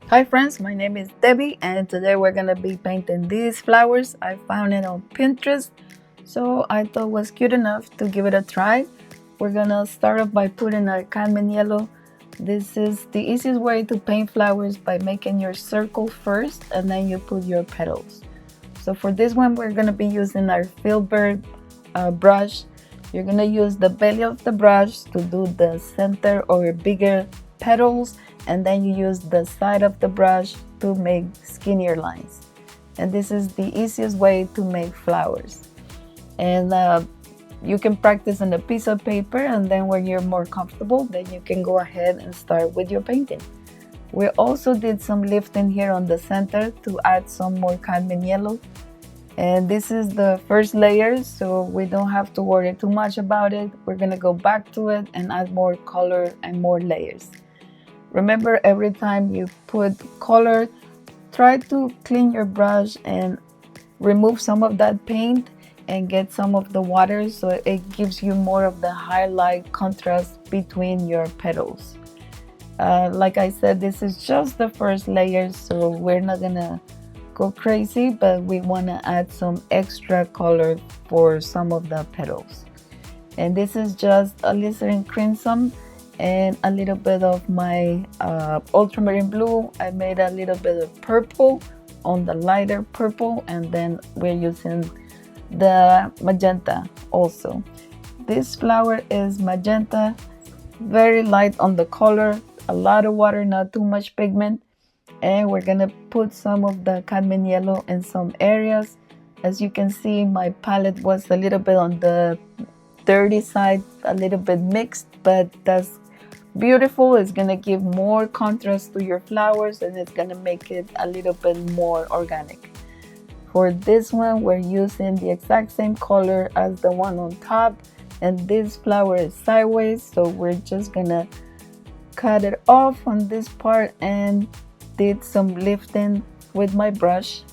Hi friends, my name is Debbie and today we're gonna be painting these flowers. I found it on Pinterest, so I thought it was cute enough to give it a try. We're gonna start off by putting a cadmium yellow. This is the easiest way to paint flowers by making your circle first and then you put your petals. So for this one we're gonna be using our filbert brush. You're gonna use the belly of the brush to do the center or bigger petals, and then you use the side of the brush to make skinnier lines. And this is the easiest way to make flowers. And you can practice on a piece of paper, and then when you're more comfortable, then you can go ahead and start with your painting. We also did some lifting here on the center to add some more cadmium yellow. And this is the first layer, so we don't have to worry too much about it. We're gonna go back to it and add more color and more layers. Remember, every time you put color, try to clean your brush and remove some of that paint and get some of the water so it gives you more of the highlight contrast between your petals. Like I said, this is just the first layer, so we're not gonna go crazy, but we want to add some extra color for some of the petals. And this is just alizarin crimson and a little bit of my ultramarine blue. I made a little bit of purple on the lighter purple, and then we're using the magenta also. This flower is magenta, very light on the color, a lot of water, not too much pigment. And we're gonna put some of the cadmium yellow in some areas. As you can see, my palette was a little bit on the dirty side, a little bit mixed, but that's beautiful. It's gonna give more contrast to your flowers and it's gonna make it a little bit more organic. For this one, we're using the exact same color as the one on top, and this flower is sideways, so we're just gonna cut it off on this part and did some lifting with my brush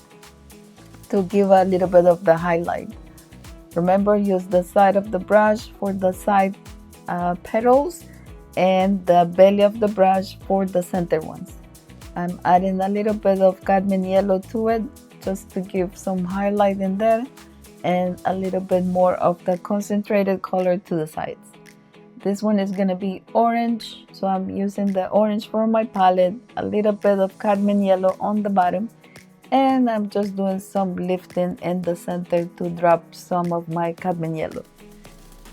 to give a little bit of the highlight. Remember, use the side of the brush for the side petals and the belly of the brush for the center ones. I'm adding a little bit of cadmium yellow to it just to give some highlight in there and a little bit more of the concentrated color to the sides. This one is going to be orange, so I'm using the orange for my palette, a little bit of cadmium yellow on the bottom, and I'm just doing some lifting in the center to drop some of my cadmium yellow.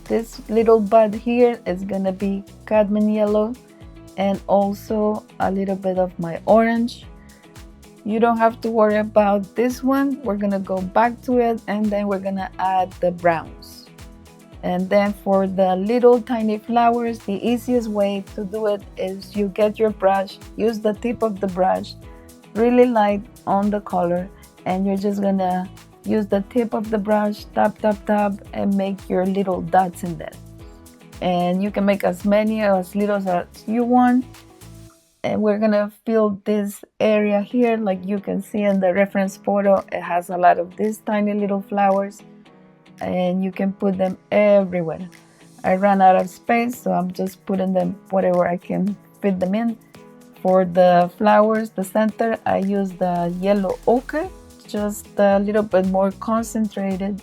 This little bud here is going to be cadmium yellow and also a little bit of my orange. You don't have to worry about this one. We're going to go back to it and then we're going to add the browns. And then for the little tiny flowers, the easiest way to do it is you get your brush, use the tip of the brush, really light on the color, and you're just gonna use the tip of the brush, tap, tap, tap, and make your little dots in there. And you can make as many or as little as you want. And we're gonna fill this area here, like you can see in the reference photo, it has a lot of these tiny little flowers. And you can put them everywhere. I ran out of space, so I'm just putting them whatever I can fit them in. For the flowers, the center, I use the yellow ochre, just a little bit more concentrated,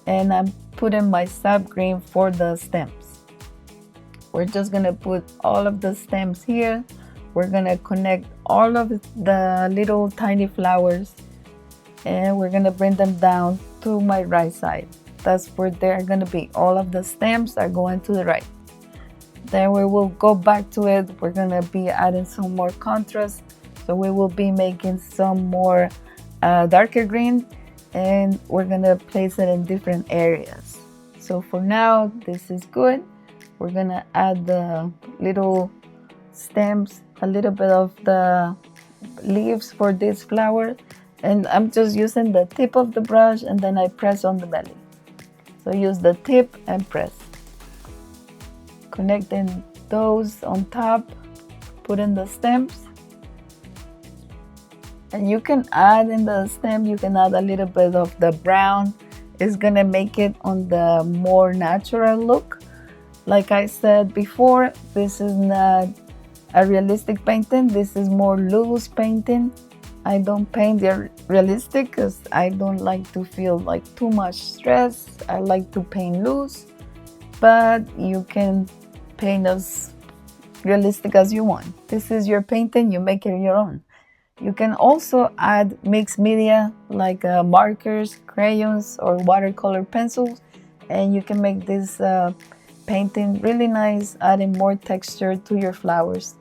and I'm putting my sap green for the stems. We're just gonna put all of the stems here. We're gonna connect all of the little tiny flowers, and we're gonna bring them down to my right side. That's where they're gonna be. All of the stems are going to the right. Then we will go back to it. We're gonna be adding some more contrast. So we will be making some more darker green, and we're gonna place it in different areas. So for now, this is good. We're gonna add the little stems, a little bit of the leaves for this flower. And I'm just using the tip of the brush and then I press on the belly. So use the tip and press. Connecting those on top, put in the stems. And you can add in the stem, you can add a little bit of the brown. It's gonna make it on the more natural look. Like I said before, this is not a realistic painting. This is more loose painting. I don't paint the realistic because I don't like to feel like too much stress. I like to paint loose, but you can paint as realistic as you want. This is your painting, you make it your own. You can also add mixed media like markers, crayons, or watercolor pencils, and you can make this painting really nice, adding more texture to your flowers.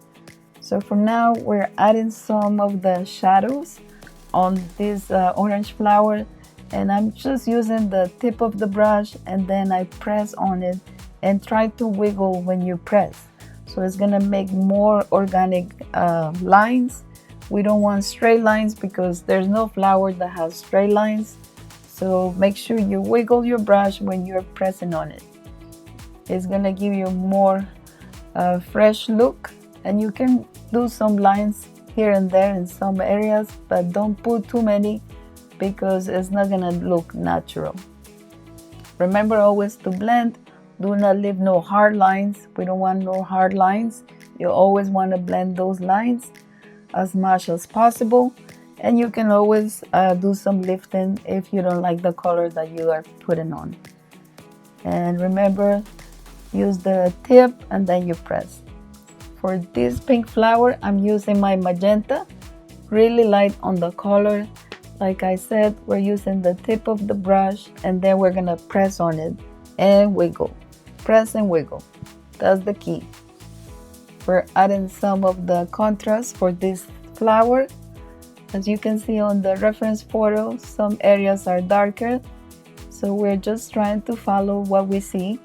So for now, we're adding some of the shadows on this orange flower, and I'm just using the tip of the brush, and then I press on it and try to wiggle when you press. So it's gonna make more organic lines. We don't want straight lines because there's no flower that has straight lines. So make sure you wiggle your brush when you're pressing on it. It's gonna give you more fresh look, and you can do some lines here and there in some areas, but don't put too many because it's not gonna look natural. Remember always to blend. Do not leave no hard lines. We don't want no hard lines. You always want to blend those lines as much as possible, and you can always do some lifting if you don't like the color that you are putting on. And remember, use the tip and then you press. For this pink flower, I'm using my magenta, really light on the color. Like I said, we're using the tip of the brush, and then we're gonna press on it and wiggle. Press and wiggle. That's the key. We're adding some of the contrast for this flower. As you can see on the reference photo, some areas are darker, so we're just trying to follow what we see.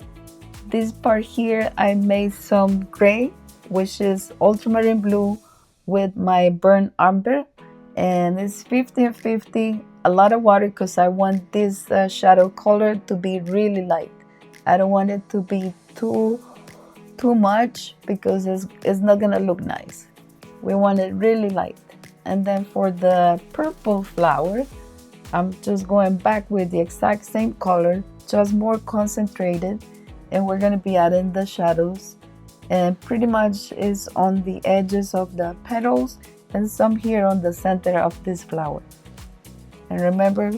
This part here, I made some gray, which is ultramarine blue, with my burnt umber, and it's 50-50, a lot of water because I want this shadow color to be really light. I don't want it to be too much because it's not gonna look nice. We want it really light. And then for the purple flower, I'm just going back with the exact same color, just more concentrated, and we're gonna be adding the shadows, and pretty much is on the edges of the petals and some here on the center of this flower. And remember,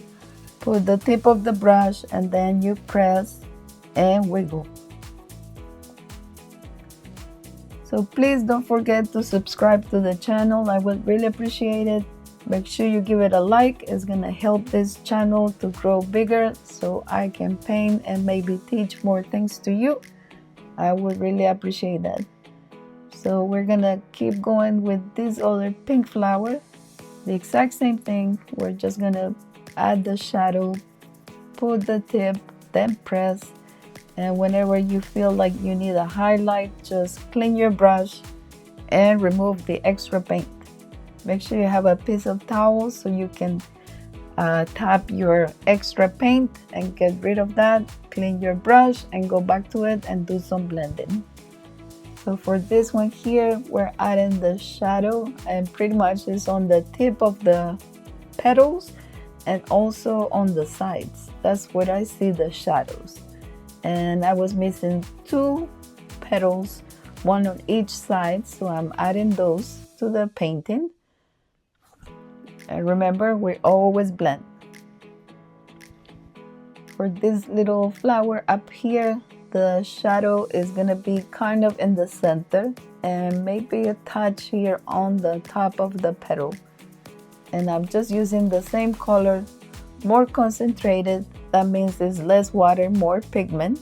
put the tip of the brush and then you press and wiggle. So please don't forget to subscribe to the channel. I would really appreciate it. Make sure you give it a like. It's gonna help this channel to grow bigger so I can paint and maybe teach more things to you. I would really appreciate that. So we're gonna keep going with this other pink flower. The exact same thing. We're just gonna add the shadow, put the tip, then press. And whenever you feel like you need a highlight, just clean your brush and remove the extra paint. Make sure you have a piece of towel so you can tap your extra paint and get rid of that. Clean your brush and go back to it and do some blending. So for this one here, we're adding the shadow, and pretty much it's on the tip of the petals and also on the sides. That's where I see the shadows. And I was missing 2 petals, one on each side, so I'm adding those to the painting. And remember, we always blend. For this little flower up here, the shadow is gonna be kind of in the center and maybe a touch here on the top of the petal. And I'm just using the same color, more concentrated. That means it's less water, more pigment.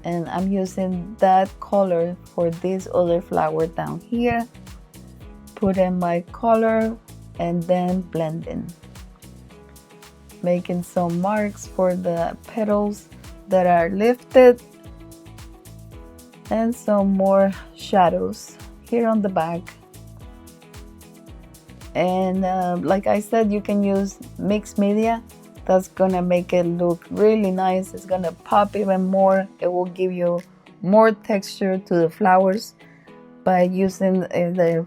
And I'm using that color for this other flower down here. Put in my color and then blending. Making some marks for the petals that are lifted. And some more shadows here on the back. And like I said, you can use mixed media. That's gonna make it look really nice. It's gonna pop even more. It will give you more texture to the flowers by using the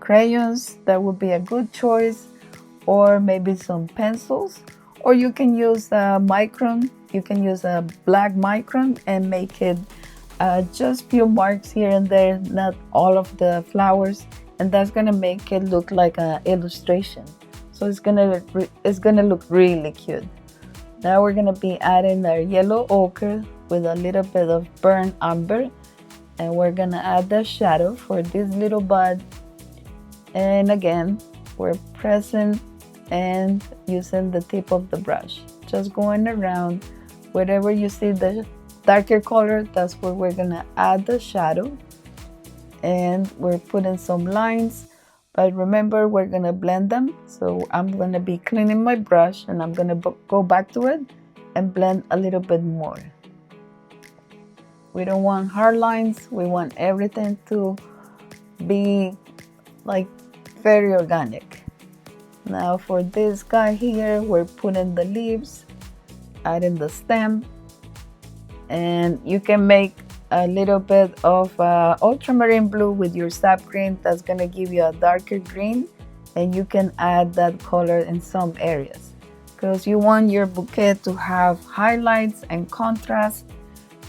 crayons. That would be a good choice, or maybe some pencils, or you can use a micron. You can use a black micron and make it just few marks here and there, not all of the flowers, and that's gonna make it look like an illustration. So it's gonna look really cute. Now we're gonna be adding our yellow ochre with a little bit of burnt umber, and we're gonna add the shadow for this little bud. And again, we're pressing and using the tip of the brush, just going around. Wherever you see the darker color, that's where we're gonna add the shadow. And we're putting some lines, but remember, we're gonna blend them. So I'm gonna be cleaning my brush, and I'm gonna go back to it and blend a little bit more. We don't want hard lines. We want everything to be like very organic. Now for this guy here, we're putting the leaves, adding the stem, and you can make a little bit of ultramarine blue with your sap green. That's gonna give you a darker green, and you can add that color in some areas because you want your bouquet to have highlights and contrast.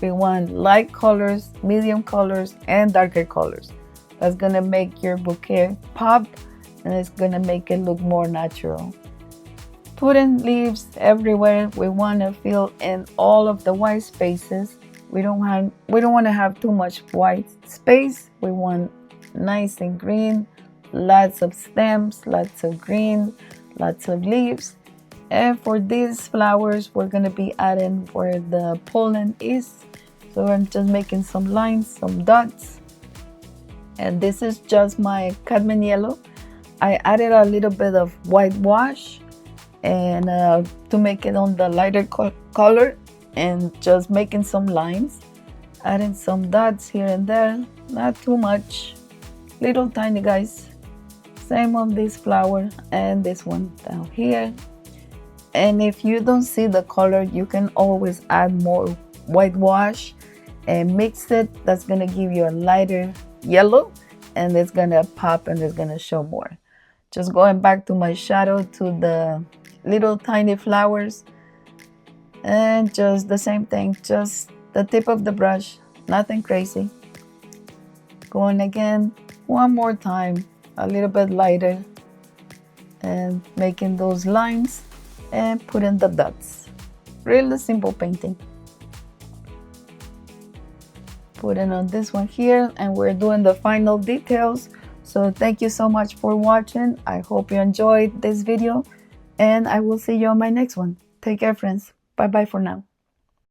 We want light colors, medium colors, and darker colors. That's gonna make your bouquet pop, and it's gonna make it look more natural. Putting leaves everywhere. We want to fill in all of the white spaces. We don't want to have too much white space. We want nice and green, lots of stems, lots of green, lots of leaves. And for these flowers, we're going to be adding where the pollen is. So I'm just making some lines, some dots. And this is just my cadmium yellow. I added a little bit of whitewash and to make it on the lighter color, and just making some lines, adding some dots here and there, not too much, little tiny guys. Same on this flower and this one down here. And if you don't see the color, you can always add more whitewash and mix it. That's gonna give you a lighter yellow, and it's gonna pop and it's gonna show more. Just going back to my shadow, to the little tiny flowers, and just the same thing, just the tip of the brush, nothing crazy. Going again one more time, a little bit lighter, and making those lines and putting the dots. Really simple painting. Putting on this one here, and we're doing the final details. So thank you so much for watching. I hope you enjoyed this video, and I will see you on my next one. Take care, friends. Bye bye for now.